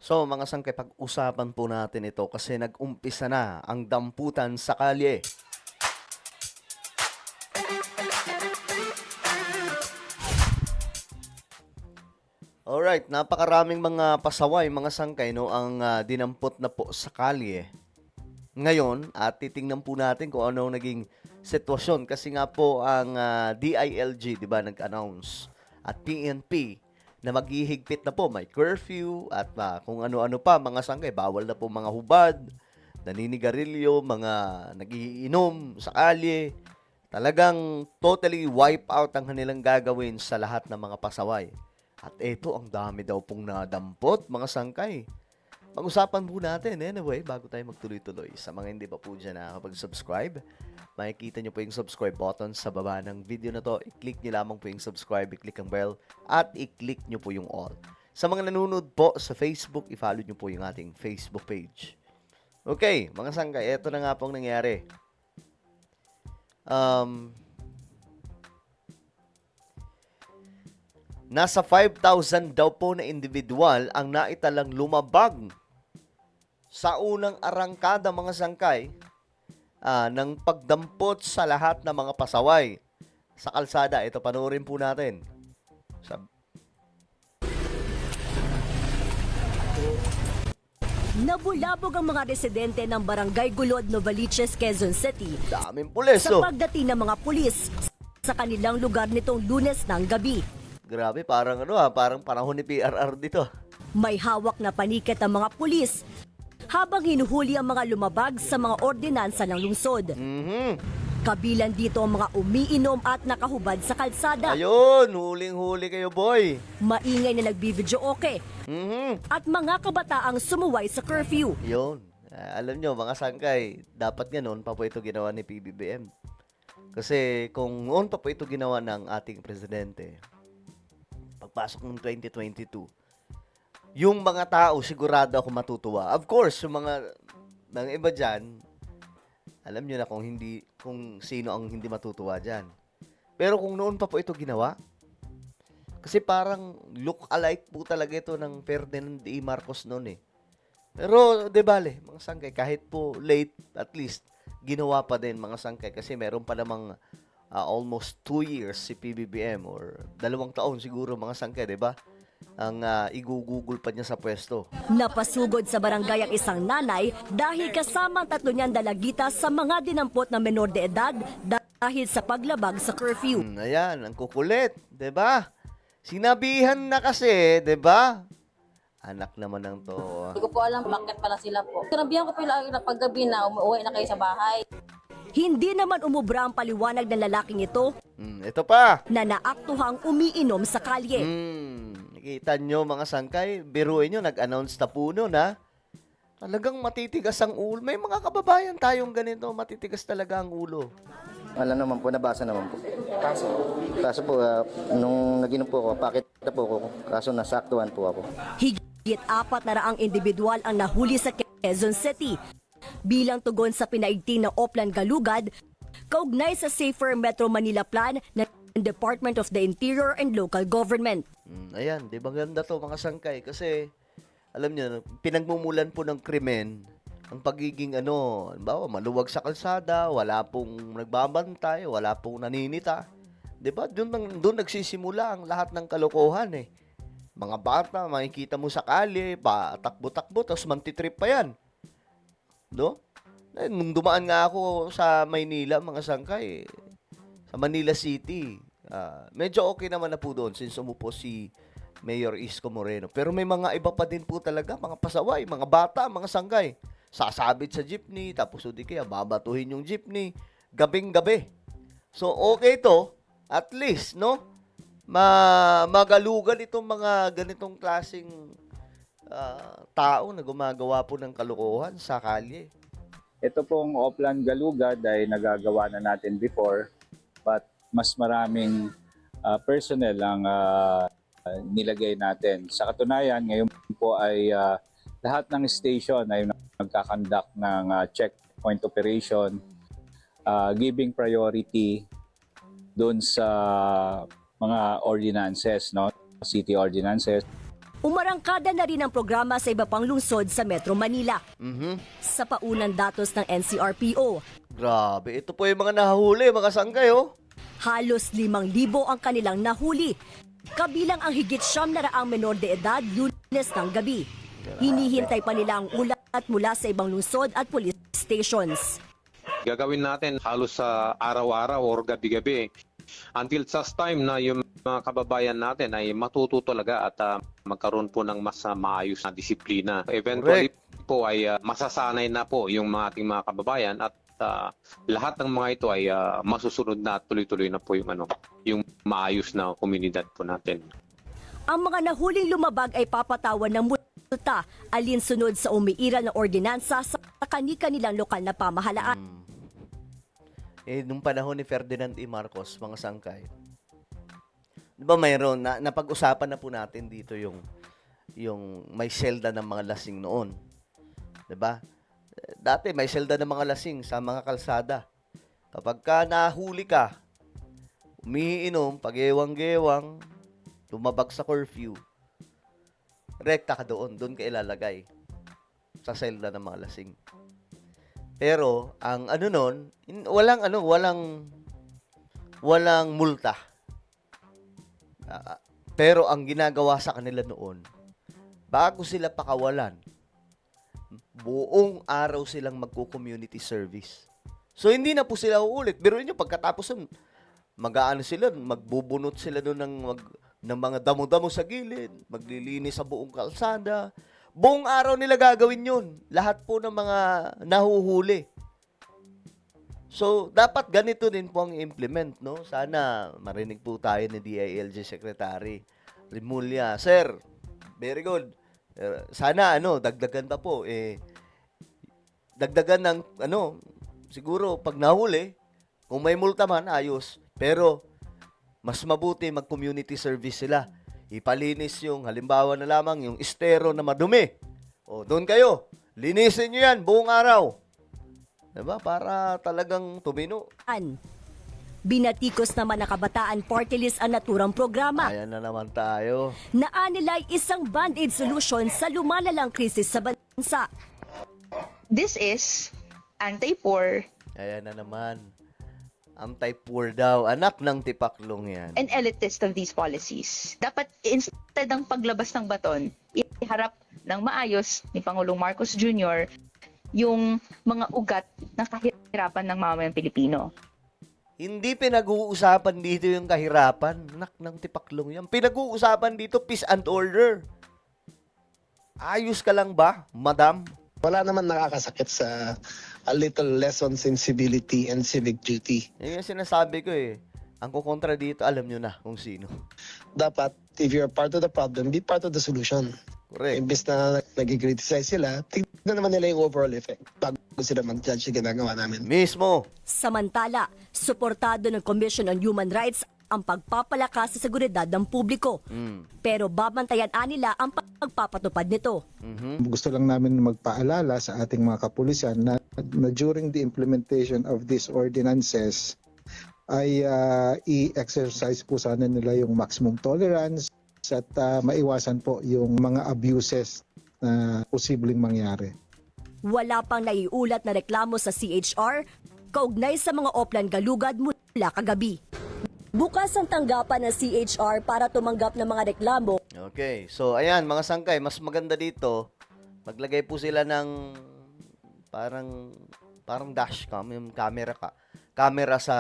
So mga sangkay, pag-usapan po natin ito kasi nag-umpisa na ang damputan sa kalye. Alright, napakaraming mga pasaway, mga sangkay no, ang dinampot na po sa kalye. Ngayon, at titingnan po natin kung ano naging sitwasyon kasi nga po ang DILG, 'di ba, nag-announce at PNP na maghihigpit na po, may curfew at kung ano-ano pa, mga sangkay, bawal na po mga hubad, naninigarilyo, mga nagiinom sa kalye. Talagang totally wipe out ang kanilang gagawin sa lahat ng mga pasaway. At eto, ang dami daw pong nadampot, mga sangkay. Pag-usapan po natin, anyway, bago tayo magtuloy-tuloy. Sa mga hindi pa po dyan nakakapag-subscribe, makikita nyo po yung subscribe button sa baba ng video na to. I-click nyo lamang po yung subscribe, i-click ang bell, at i-click nyo po yung all. Sa mga nanonood po sa Facebook, i-follow nyo po yung ating Facebook page. Okay, mga sangkay, eto na nga pong nangyari. Nasa 5,000 daw po na individual ang naitalang lumabag sa unang arangkada, mga sangkay, ng pagdampot sa lahat ng mga pasaway sa kalsada. Ito, panoorin po natin. Nabulabog ang mga residente ng Barangay Gulod, Novaliches, Quezon City Daming pulis, sa pagdating ng mga pulis sa kanilang lugar nitong Lunes ng gabi. Grabe, parang parang panahon ni PRR dito. May hawak na paniket ang mga pulis habang hinuhuli ang mga lumabag sa mga ordinansa ng lungsod. Kabilang dito ang mga umiinom at nakahubad sa kalsada. Ayun, huling-huli kayo, boy. Maingay na nagbibidyo okay at mga kabataang sumuway sa curfew. Yun. Alam nyo, mga sangkay, dapat nga noon pa po ito ginawa ni PBBM. Kasi kung noon pa po ito ginawa ng ating presidente, pagpasok ng 2022, yung mga tao, sigurado ako matutuwa. Of course, yung ng iba dyan, alam nyo na kung sino ang hindi matutuwa dyan. Pero kung noon pa po ito ginawa, kasi parang look alike po talaga ito ng Ferdinand E. Marcos noon eh. Pero, de bale, mga sangkay, kahit po late, at least, ginawa pa din, mga sangkay. Kasi meron pa namang almost 2 years si PBBM or 2 taon siguro, mga sangkay, di ba? Ang igugugol pa niya sa pwesto. Napasugod sa barangay ang isang nanay dahil kasama ang 3 niyang dalagita sa mga dinampot na menor de edad dahil sa paglabag sa curfew. Ayan, ang kukulit, 'di ba? Sinabihan na kasi, 'di ba? Anak naman ng to. Hindi ko po alam bakit pala sila po. Sinabihan ko po na paggabi na umuwi na kayo sa bahay. Hindi naman umubra ang paliwanag ng lalaking ito Ito pa. na naaktuhang umiinom sa kalye. Nakita nyo, mga sangkay, biruin nyo, nag-announce na po nun, ha? Talagang matitigas ang ulo. May mga kababayan tayong ganito, matitigas talaga ang ulo. Wala naman po, nabasa naman po. Kaso po, nung naginom po ako, pakit na po ako. Kaso nasaktuhan po ako. Higit 400 individual ang nahuli sa Quezon City bilang tugon sa pinaigting na Oplan Galugad kaugnay sa Safer Metro Manila Plan ng Department of the Interior and Local Government. Ayan, di ba ganda to, mga sangkay? Kasi, alam nyo, pinagmumulan po ng krimen ang pagiging halimbawa, maluwag sa kalsada, wala pong nagbabantay, wala pong naninita. Di ba? Doon nagsisimula ang lahat ng kalokohan eh. Mga bata, makikita mo sa kalye, takbo-takbo, tapos mantitrip pa yan. No? Nung dumaan nga ako sa Maynila, mga sangkay, sa Manila City, medyo okay naman na po doon since umupo si Mayor Isko Moreno. Pero may mga iba pa din po talaga, mga pasaway, mga bata, mga sangkay. Sasabit sa jeepney, tapos hindi kaya babatuhin yung jeepney, gabing-gabi. So, okay to, at least, no? Magalugan itong mga ganitong klaseng tao na gumagawa po ng kalokohan sa kalye. Ito pong Oplan Galugad ay nagagawa na natin before, but mas maraming personnel ang nilagay natin. Sa katunayan, ngayon po ay lahat ng station ay nagkakandak ng checkpoint operation, giving priority doon sa mga ordinances, no? City ordinances. Umarangkada na rin ang programa sa iba pang lungsod sa Metro Manila. Sa paunang datos ng NCRPO, Grabe, ito po yung mga nahuli, mga sangkay, oh. halos 5,000 ang kanilang nahuli. Kabilang ang higit 900 menor de edad Lunes ng gabi. Hinihintay pa nila ang ulat mula sa ibang lungsod at police stations. Gagawin natin halos sa araw-araw or gabi-gabi until such time na yung mga kababayan natin ay matuto talaga at magkaroon po ng mas maayos na disiplina. Eventually po ay masasanay na po yung mga ating mga kababayan at lahat ng mga ito ay masusunod na at tuloy-tuloy na po yung maayos na komunidad po natin. Ang mga nahuling lumabag ay papatawan ng multa alinsunod sa umiiral na ordinansa sa kani-kanilang lokal na pamahalaan. Nung panahon ni Ferdinand E. Marcos, mga sangkay, di ba mayroon, napag-usapan na po natin dito yung may selda ng mga lasing noon. Di ba? Dati may selda ng mga lasing sa mga kalsada. Kapag ka nahuli ka, umiinom, pag-ewang-gewang, lumabag sa curfew, rekta ka doon ka ilalagay sa selda ng mga lasing. Pero ang nun, walang multa. Pero ang ginagawa sa kanila noon, bago sila pakawalan, buong araw silang magko-community service. So hindi na po sila uulit. Pero inyo pagkatapos nun, magbubunot sila doon ng mga damo-damo sa gilid, maglilinis sa buong kalsada. Buong araw nila gagawin yun. Lahat po ng mga nahuhuli. So, dapat ganito din po ang implement, no? Sana marinig po tayo ni DILG Secretary Rimulya. Sir, very good. Sana, dagdagan pa po. Dagdagan ng, siguro, pag nahuli, kung may multa man, ayos. Pero, mas mabuti mag-community service sila. Ipalinis yung, halimbawa na lamang, yung estero na madumi. O, doon kayo. Linisin nyo yan buong araw. Diba? Para talagang tumino. Binatikos naman na Kabataan Party List ang naturang programa. Ayan na naman tayo. Naanilay isang band-aid solution sa lumalalang krisis sa bansa. This is anti-poor Ayan na naman. Anti-poor daw. Anak ng tipaklong yan. and elitist of these policies. Dapat instead ng paglabas ng baton, iharap ng maayos ni Pangulong Marcos Jr. yung mga ugat ng kahirapan ng mamamayang Pilipino. Hindi pinag-uusapan dito yung kahirapan. Anak ng tipaklong yan. Pinag-uusapan dito peace and order. Ayos ka lang ba, madam? Wala naman nakakasakit sa a little less on sensibility and civic duty. Yan yung sinasabi ko eh. Ang kukontra dito, alam nyo na kung sino. Dapat, if you're part of the problem, be part of the solution. Correct. Imbis na nag-criticize sila, tignan naman nila yung overall effect bago sila mag-judge yung ginagawa namin. Mismo. Samantala, suportado ng Commission on Human Rights ang pagpapalakas sa seguridad ng publiko. Pero babantayan nila ang pagpapatupad nito. Gusto lang namin magpaalala sa ating mga kapulisan na during the implementation of these ordinances ay i-exercise po sana nila yung maximum tolerance at maiwasan po yung mga abuses na posibleng mangyari. Wala pang naiulat na reklamo sa CHR kaugnay sa mga Oplan Galugad mula kagabi. Bukas ang tanggapan ng CHR para tumanggap ng mga reklamo. Okay. So, ayan, mga sangkay, mas maganda dito, maglagay po sila ng parang dashcam, yung camera sa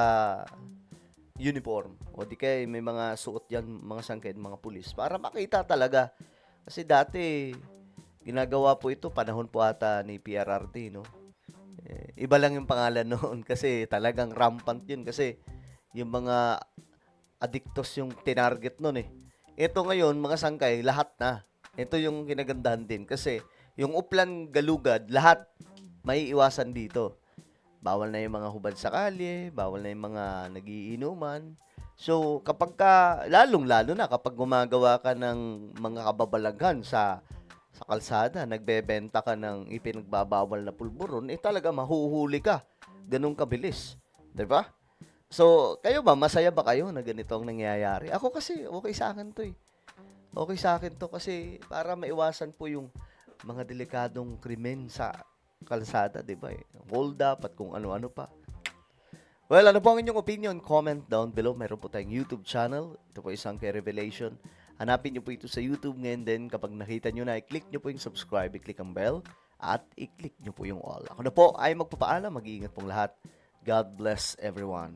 uniform. O di kaya may mga suot yan, mga sangkay, mga pulis, para makita talaga. Kasi dati, ginagawa po ito, panahon po ata ni PRRD, no? Iba lang yung pangalan noon kasi talagang rampant yun kasi yung mga addictos yung tinarget noon eh. Ito ngayon, mga sangkay, lahat na. Ito yung kinagandahan din kasi yung Oplan Galugad, lahat may iwasan dito. Bawal na yung mga hubad sa kalye, bawal na yung mga nagiinuman. So, kapag lalong-lalo na kapag gumagawa ka ng mga kababalaghan sa kalsada, nagbebenta ka ng ipinagbabawal na pulburon, talaga mahuhuli ka. Ganun kabilis. Diba? So, kayo ba, masaya ba kayo na ganito ang nangyayari? Ako kasi, okay sa akin to eh. Okay sa akin to kasi para maiwasan po yung mga delikadong krimen sa kalsada, di ba? Hold up at kung ano-ano pa. Well, ano po ang inyong opinion? Comment down below. Meron po tayong YouTube channel. Ito po isang kay Revelation. Hanapin nyo po ito sa YouTube ngayon din. Kapag nakita nyo na, i-click nyo po yung subscribe, i-click ang bell, at i-click nyo po yung all. Ako na po ay magpapaalam. Mag-iingat pong lahat. God bless everyone.